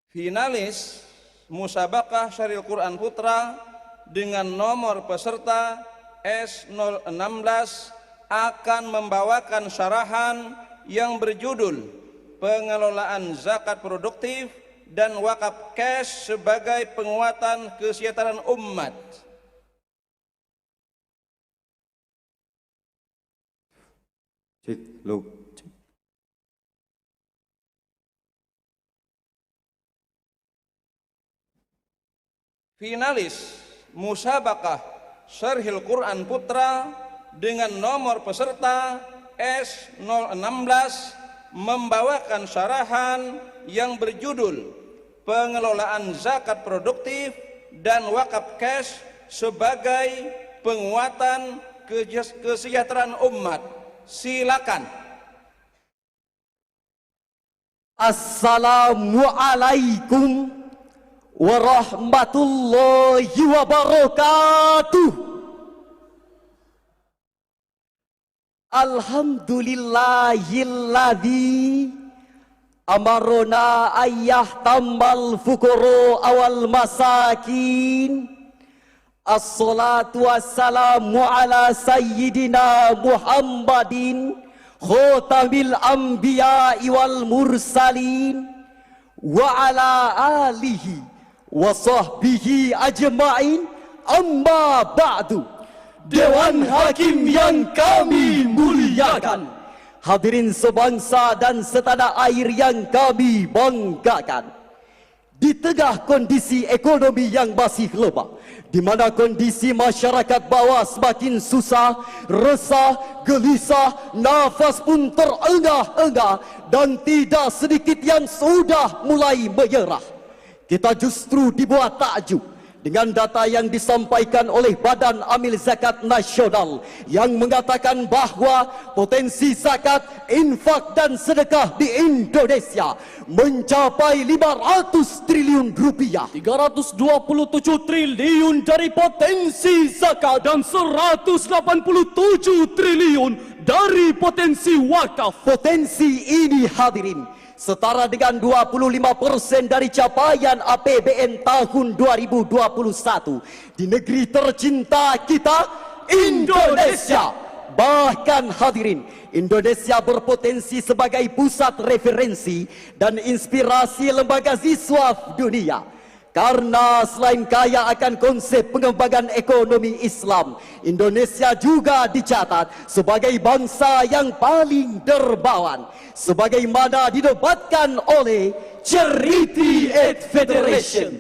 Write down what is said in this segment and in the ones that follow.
Finalis Musabaqah Syaril Quran Putra dengan nomor peserta S016 akan membawakan syarahan yang berjudul Pengelolaan Zakat Produktif dan Wakaf Cash sebagai Penguatan Kesejahteraan Umat. Finalis Musabaqah Syarhil Quran Putra dengan nomor peserta S016 membawakan syarahan yang berjudul Pengelolaan Zakat Produktif dan Wakaf Cash sebagai Penguatan Kesejahteraan Umat. Silakan. Assalamualaikum warahmatullahi wabarakatuh. Alhamdulillahilladzi amarona ayyah tamal fukuru awal masakin. Assalatu wassalamu ala sayyidina Muhammadin khatamil anbiya'i wal mursalin wa ala alihi wa sahbihi ajma'in. Amma ba'du. Dewan Hakim yang kami muliakan, hadirin sebangsa dan setanah air yang kami banggakan. Di tengah kondisi ekonomi yang masih lemah, di mana kondisi masyarakat bawah semakin susah, resah, gelisah, nafas pun terengah-engah dan tidak sedikit yang sudah mulai menyerah, kita justru dibuat takjub dengan data yang disampaikan oleh Badan Amil Zakat Nasional yang mengatakan bahawa potensi zakat, infak dan sedekah di Indonesia mencapai 500 triliun rupiah. 327 triliun dari potensi zakat dan 187 triliun dari potensi wakaf. Potensi ini hadirin setara dengan 25% dari capaian APBN tahun 2021 di negeri tercinta kita, Indonesia. Bahkan hadirin, Indonesia berpotensi sebagai pusat referensi dan inspirasi lembaga siswa dunia. Karena selain kaya akan konsep pengembangan ekonomi Islam, Indonesia juga dicatat sebagai bangsa yang paling dermawan, sebagaimana dinobatkan oleh Charity Aid Federation.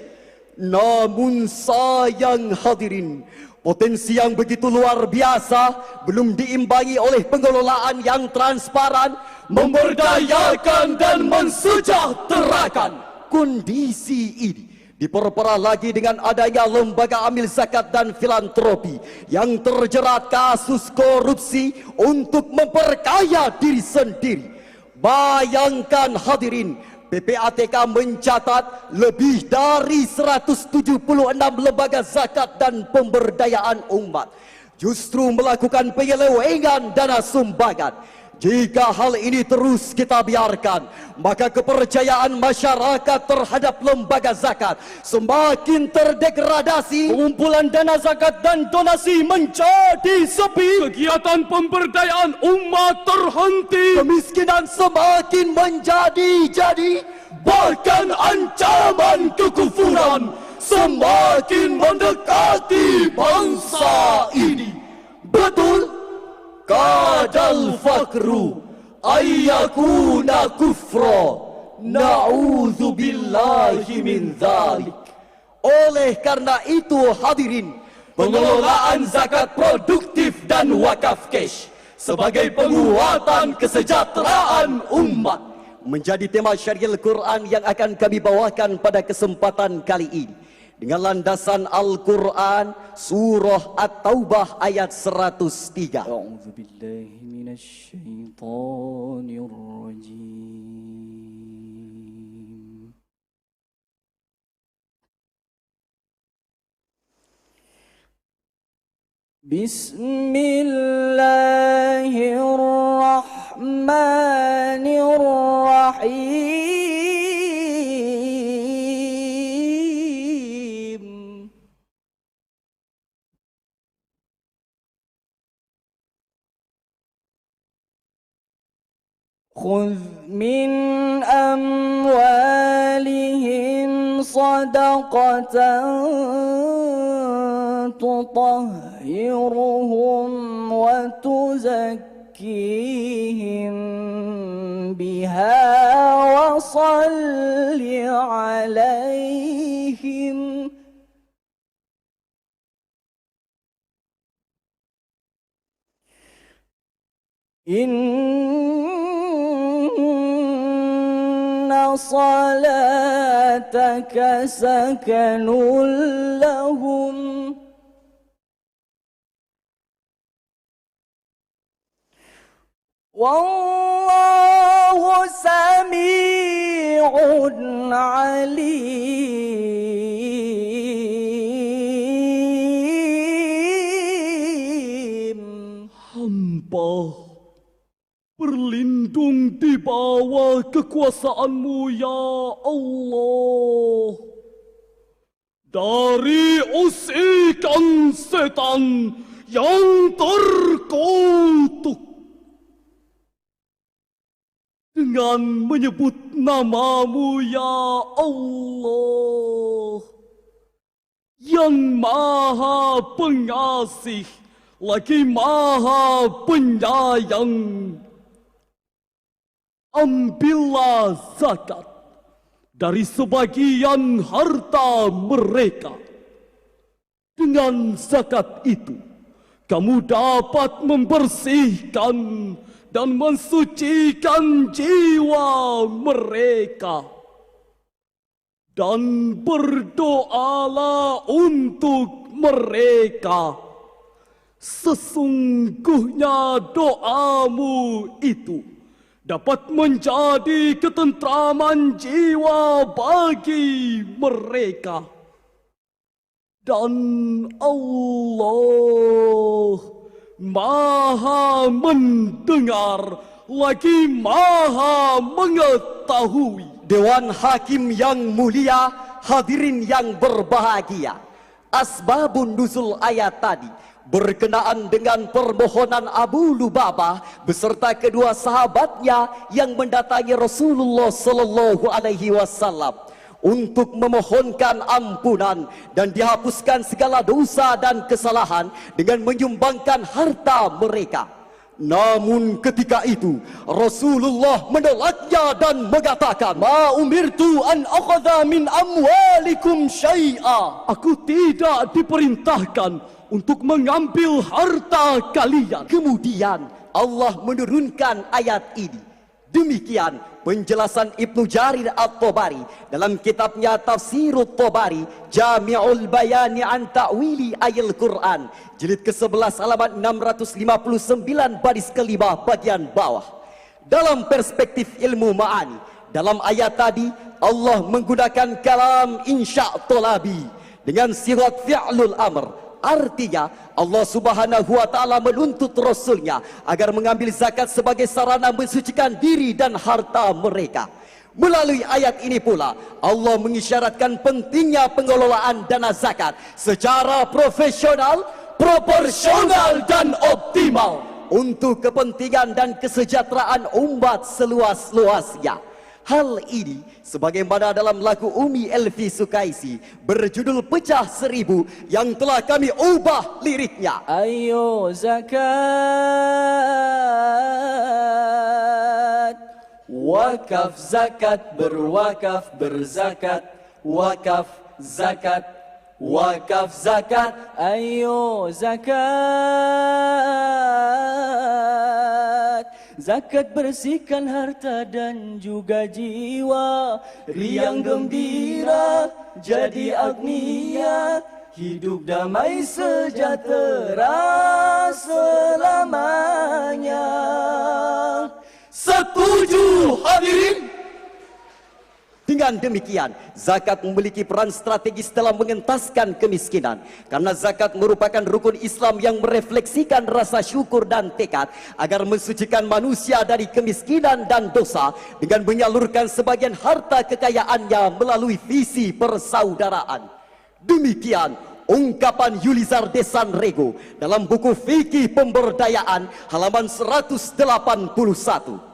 Namun sayang hadirin, potensi yang begitu luar biasa belum diimbangi oleh pengelolaan yang transparan, memberdayakan dan mensejahterakan. Kondisi ini diperparah lagi dengan adanya lembaga amil zakat dan filantropi yang terjerat kasus korupsi untuk memperkaya diri sendiri. Bayangkan hadirin, PPATK mencatat lebih dari 176 lembaga zakat dan pemberdayaan umat justru melakukan penyelewengan dana sumbangan. Jika hal ini terus kita biarkan, maka kepercayaan masyarakat terhadap lembaga zakat semakin terdegradasi. Pengumpulan dana zakat dan donasi menjadi sepi. Kegiatan pemberdayaan umat terhenti. Kemiskinan semakin menjadi-jadi. Bahkan ancaman kekufuran semakin mendekati bangsa ini. Betul? Kadal fakru ayyakuna kufra, na'udzubillahi min dzalik. Oleh karena itu hadirin, pengelolaan zakat produktif dan wakaf cash sebagai penguatan kesejahteraan umat menjadi tema Syarihil Quran yang akan kami bawakan pada kesempatan kali ini dengan landasan Al-Quran surah At-Taubah ayat 103. A'udzubillahi minasyaitonirrajim. Bismillahirrahmanirrahim. خذ من أموالهم صدقة تطهرهم وتزكيهم بها وصل عليهم إن صلاتك سكن لهم والله سميع عليم. Hamba berlindung di bawah kekuasaan-Mu ya Allah dari usikan setan yang terkutuk. Dengan menyebut nama-Mu ya Allah yang Maha Pengasih lagi Maha Penyayang, ambillah zakat dari sebagian harta mereka. Dengan zakat itu, kamu dapat membersihkan dan mensucikan jiwa mereka. Dan berdoalah untuk mereka. Sesungguhnya doamu itu dapat menjadi ketentraman jiwa bagi mereka. Dan Allah Maha mendengar lagi Maha mengetahui. Dewan Hakim yang mulia, hadirin yang berbahagia. Asbabun nuzul ayat tadi berkenaan dengan permohonan Abu Lubabah beserta kedua sahabatnya yang mendatangi Rasulullah sallallahu alaihi wasallam untuk memohonkan ampunan dan dihapuskan segala dosa dan kesalahan dengan menyumbangkan harta mereka. Namun ketika itu Rasulullah menolaknya dan mengatakan, "Ma umirtu an akhadha min amwalikum syai'a." Aku tidak diperintahkan untuk mengambil harta kalian. Kemudian Allah menurunkan ayat ini. Demikian penjelasan Ibnu Jarir At-Tabari dalam kitabnya Tafsirut Tabari, Jami'ul Bayani an Ta'wili Ayil Quran, jilid ke-11 halaman 659 baris kelima bagian bawah. Dalam perspektif ilmu ma'ani, dalam ayat tadi Allah menggunakan kalam insya' tolabi dengan sirat fi'lul amr. Artinya Allah Subhanahu wa ta'ala menuntut Rasulnya agar mengambil zakat sebagai sarana mensucikan diri dan harta mereka. Melalui ayat ini pula Allah mengisyaratkan pentingnya pengelolaan dana zakat secara profesional, proporsional dan optimal untuk kepentingan dan kesejahteraan umat seluas-luasnya. Hal ini sebagaimana dalam lagu Umi Elvi Sukaisi berjudul Pecah Seribu yang telah kami ubah liriknya. Ayo zakat, wakaf zakat, berwakaf berzakat, wakaf zakat, wakaf zakat. Ayo zakat, zakat bersihkan harta dan juga jiwa, riang gembira jadi agnia, hidup damai sejahtera selamanya. Setuju hadirin? Dengan demikian, zakat memiliki peran strategis dalam mengentaskan kemiskinan. Karena zakat merupakan rukun Islam yang merefleksikan rasa syukur dan tekad agar mensucikan manusia dari kemiskinan dan dosa dengan menyalurkan sebagian harta kekayaannya melalui visi persaudaraan. Demikian ungkapan Yulizar Desanrego dalam buku Fikih Pemberdayaan halaman 181.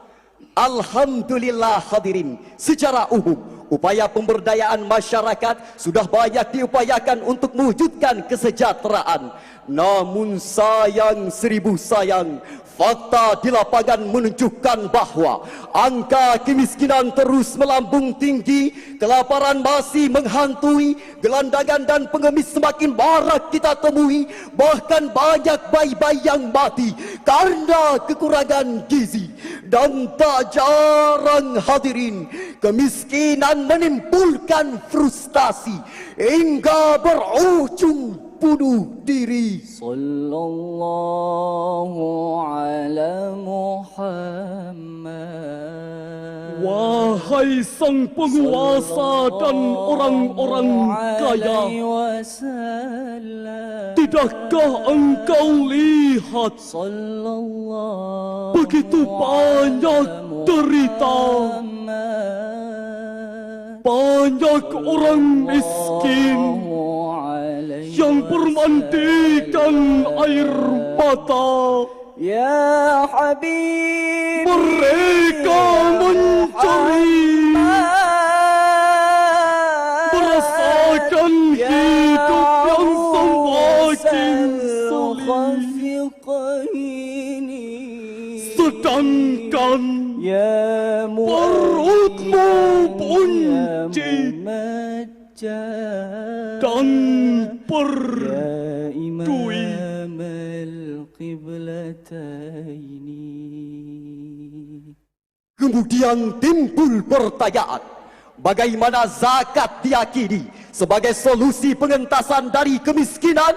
Alhamdulillah hadirin, secara umum upaya pemberdayaan masyarakat sudah banyak diupayakan untuk mewujudkan kesejahteraan. Namun sayang seribu sayang, fakta di lapangan menunjukkan bahawa angka kemiskinan terus melambung tinggi, kelaparan masih menghantui, gelandangan dan pengemis semakin marak kita temui, bahkan banyak bayi-bayi yang mati karena kekurangan gizi. Dan tak jarang hadirin, kemiskinan menimbulkan frustasi hingga berujung bunuh diri. Sallallahu ala Muhammad. Wahai sang penguasa dan orang-orang kaya, tidakkah engkau lihat begitu banyak derita, banyak orang miskin yang bermandikan air mata. Ya Habib, Mereka mencuri, merasakan hidup yang semakin sulit, sedangkan perutmu buncit dan berdui. Kemudian timbul pertanyaan, bagaimana zakat diyakini sebagai solusi pengentasan dari kemiskinan?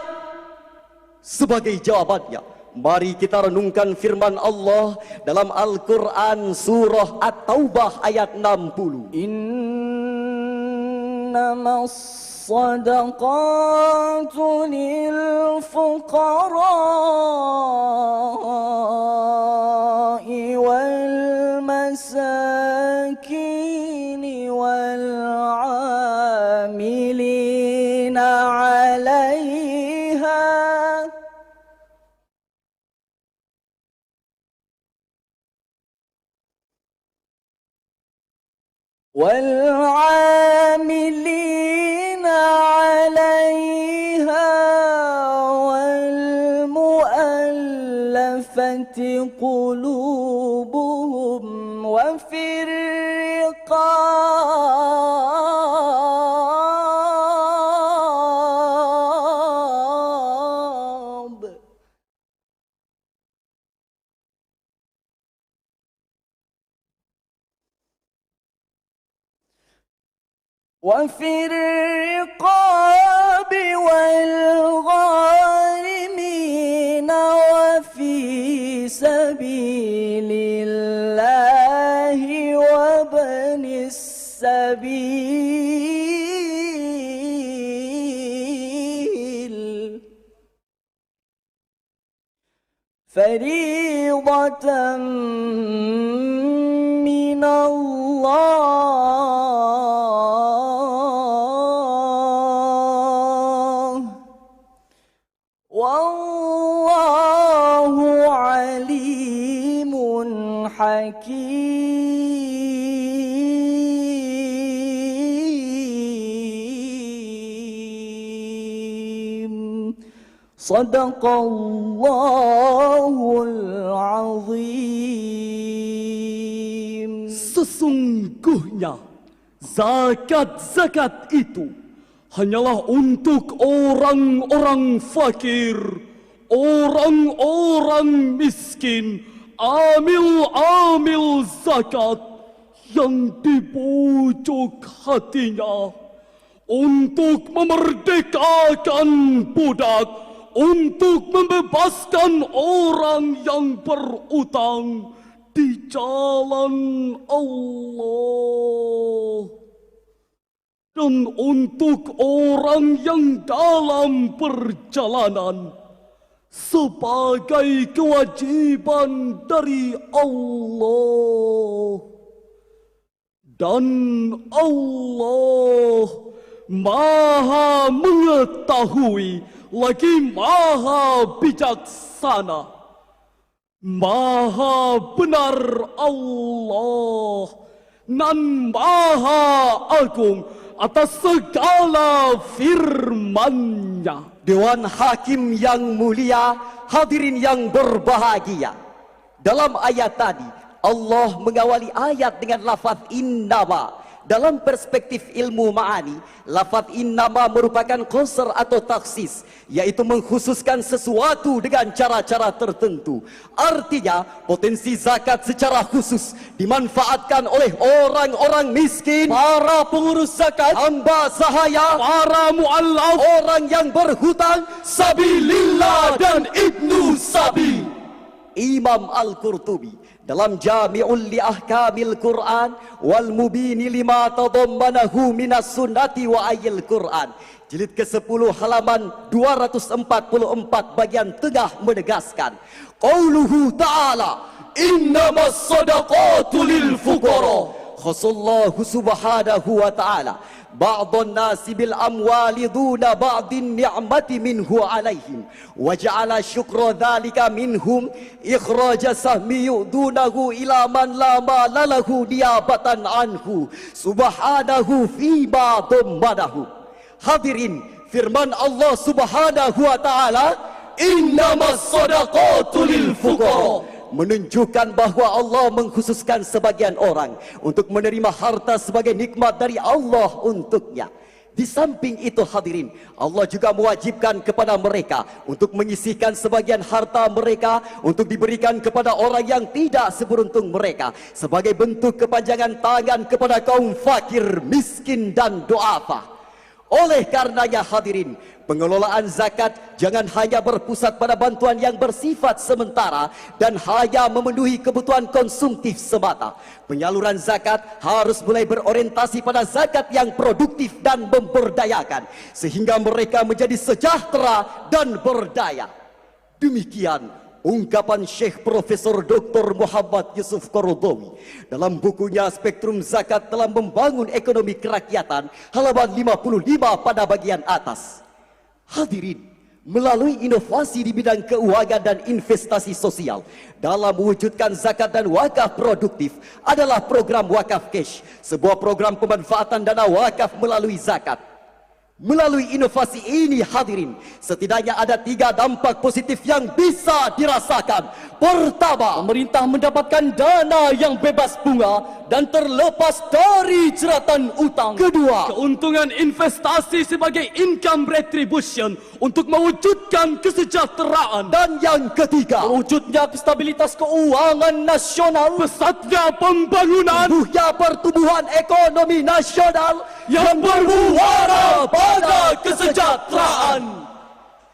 Sebagai jawabannya, mari kita renungkan firman Allah dalam Al-Quran surah At-Taubah ayat 60. Innamas sadaqatu lil fuqara'i wal masakini wal 'amilina 'alayha والعاملين عليها والمؤلفة قلوبهم وفي الرقاب والغارمين وفي سبيل الله وابن السبيل فريضة من الله والله عليم حكيم صدق الله العظيم. Sesungguhnya zakat-zakat itu hanyalah untuk orang-orang fakir, orang-orang miskin, amil-amil zakat yang di pucuk hatinya, untuk memerdekakan budak, untuk membebaskan orang yang berutang di jalan Allah, dan untuk orang yang dalam perjalanan sebagai kewajiban dari Allah. Dan Allah Maha mengetahui lagi Maha bijaksana. Maha benar Allah nan maha agung atas segala firman-Nya. Dewan Hakim yang mulia, hadirin yang berbahagia. Dalam ayat tadi, Allah mengawali ayat dengan lafaz innama. Dalam perspektif ilmu ma'ani, lafaz innama merupakan qasr atau taksis, yaitu mengkhususkan sesuatu dengan cara-cara tertentu. Artinya, potensi zakat secara khusus dimanfaatkan oleh orang-orang miskin, para pengurus zakat, hamba sahaya, para mu'allaf, orang yang berhutang, sabilillah dan ibnu sabil. Imam Al-Qurtubi dalam Jami'ul li Ahkamil Quran wal Mubini lima tadammanahu minas sunnati wa ayil Quran, jilid ke-10 halaman 244 bagian tengah menegaskan, qauluhu ta'ala innamas sadaqatu lil fuqara, khasallahu subhanahu wa ta'ala ba'dhan nasi bil amwali duna ba'din ni'mati minhu alaihim wa ja'ala syukra dhalika minhum ikhraja sahmi yu'dunahu ila man la mala lahu niyabatan anhu subhanahu fi ma dhammanahu. Hadirin, firman Allah subhanahu wa ta'ala innamas sadaqatu lil fuqara menunjukkan bahawa Allah mengkhususkan sebagian orang untuk menerima harta sebagai nikmat dari Allah untuknya. Di samping itu hadirin, Allah juga mewajibkan kepada mereka untuk menyisihkan sebagian harta mereka untuk diberikan kepada orang yang tidak seberuntung mereka sebagai bentuk kepanjangan tangan kepada kaum fakir, miskin dan du'afa. Oleh karenanya hadirin, pengelolaan zakat jangan hanya berpusat pada bantuan yang bersifat sementara dan hanya memenuhi kebutuhan konsumtif semata. Penyaluran zakat harus mulai berorientasi pada zakat yang produktif dan memberdayakan, sehingga mereka menjadi sejahtera dan berdaya. Demikian ungkapan Syekh Profesor Dr. Muhammad Yusuf Qaradawi dalam bukunya Spektrum Zakat dalam Membangun Ekonomi Kerakyatan, halaman 55 pada bagian atas. Hadirin, melalui inovasi di bidang keuangan dan investasi sosial dalam mewujudkan zakat dan wakaf produktif adalah program Wakaf Cash, sebuah program pemanfaatan dana wakaf melalui zakat. Melalui inovasi ini hadirin, setidaknya ada 3 dampak positif yang bisa dirasakan. Pertama, pemerintah mendapatkan dana yang bebas bunga dan terlepas dari jeratan utang. Kedua, Keuntungan investasi sebagai income retribution untuk mewujudkan kesejahteraan. dan yang ketiga, wujudnya stabilitas keuangan nasional, Pesatnya pembangunan tumbuhnya pertumbuhan ekonomi nasional yang bermuara pada kesejahteraan.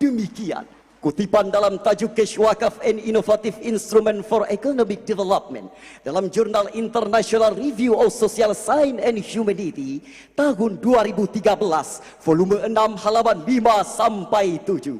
Demikian kutipan dalam tajuk Cash Wakaf and Innovative Instrument for Economic Development dalam jurnal International Review of Social Science and Humanity tahun 2013, volume 6 halaman 5 sampai 7.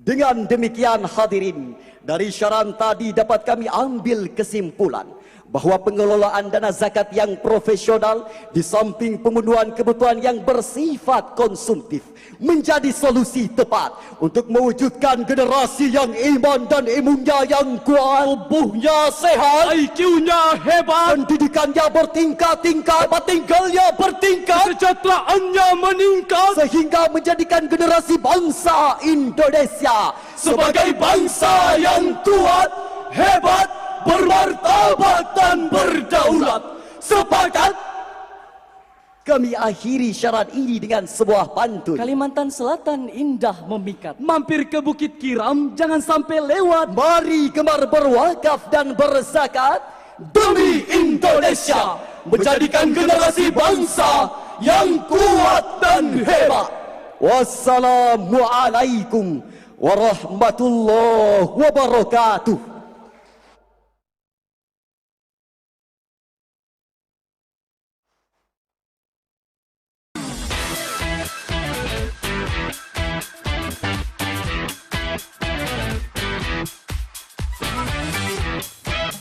Dengan demikian hadirin, dari syarahan tadi dapat kami ambil kesimpulan bahawa pengelolaan dana zakat yang profesional di samping pemenuhan kebutuhan yang bersifat konsumtif menjadi solusi tepat untuk mewujudkan generasi yang iman dan imunnya yang kuat, tubuhnya sehat, IQ-nya hebat, pendidikannya bertingkat-tingkat, tempat tinggalnya bertingkat, kesejahteraannya meningkat, sehingga menjadikan generasi bangsa Indonesia sebagai bangsa yang kuat, hebat, bermartabat dan berdaulat. Sepakat? Kami akhiri syarat ini dengan sebuah pantun. Kalimantan Selatan indah memikat. Mampir ke Bukit Kiram, jangan sampai lewat. Mari gemar berwakaf dan berzakat Demi Indonesia, menjadikan generasi bangsa yang kuat dan hebat. Wassalamualaikum warahmatullahi wabarakatuh.